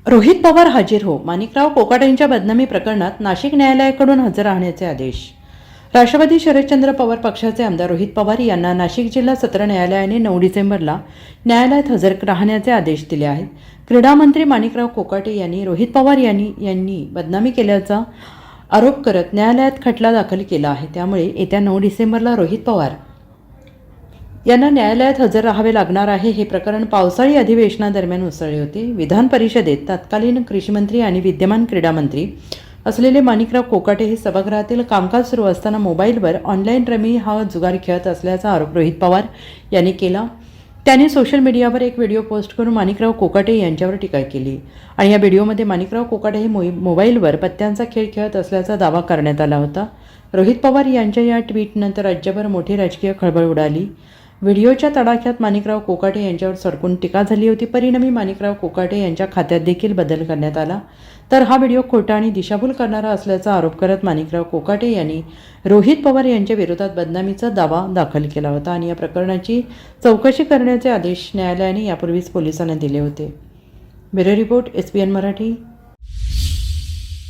रोहित पवार हाजीर हो. माणिकराव कोकाटेंच्या बदनामी प्रकरणात नाशिक न्यायालयाकडून हजर राहण्याचे आदेश. राष्ट्रवादी शरदचंद्र पवार पक्षाचे आमदार रोहित पवार यांना नाशिक जिल्हा सत्र न्यायालयाने 9 डिसेंबरला न्यायालयात हजर राहण्याचे आदेश दिले आहेत. क्रीडा मंत्री माणिकराव कोकाटे यांनी रोहित पवार यांनी बदनामी केल्याचा आरोप करत न्यायालयात खटला दाखल केला आहे. त्यामुळे येत्या 9 डिसेंबरला रोहित पवार यांना न्यायालयात हजर राहावे लागणार आहे. हे प्रकरण पावसाळी अधिवेशनादरम्यान उसळले होते. विधान परिषदेत तत्कालीन कृषीमंत्री आणि विद्यमान क्रीडा मंत्री असलेले माणिकराव कोकाटे हे सभागृहातील कामकाज सुरू असताना मोबाईलवर ऑनलाईन रमी हा जुगार खेळत असल्याचा आरोप रोहित पवार यांनी केला. त्यांनी सोशल मीडियावर एक व्हिडिओ पोस्ट करून माणिकराव कोकाटे यांच्यावर टीका केली आणि या व्हिडिओमध्ये माणिकराव कोकाटे हे मोबाईलवर पत्त्यांचा खेळ खेळत असल्याचा दावा करण्यात आला होता. रोहित पवार यांच्या या ट्विटनंतर राज्यभर मोठी राजकीय खळबळ उडाली. व्हिडिओच्या तडाख्यात माणिकराव कोकाटे यांच्यावर सडकून टीका झाली होती. परिणामी माणिकराव कोकाटे यांच्या खात्यात देखील बदल करण्यात आला. तर हा व्हिडिओ खोटा आणि दिशाभूल करणारा असल्याचा आरोप करत माणिकराव कोकाटे यांनी रोहित पवार यांच्या विरोधात बदनामीचा दावा दाखल केला होता आणि या प्रकरणाची चौकशी करण्याचे आदेश न्यायालयाने यापूर्वीच पोलिसांना दिले होते. Bureau report, SBN Marathi.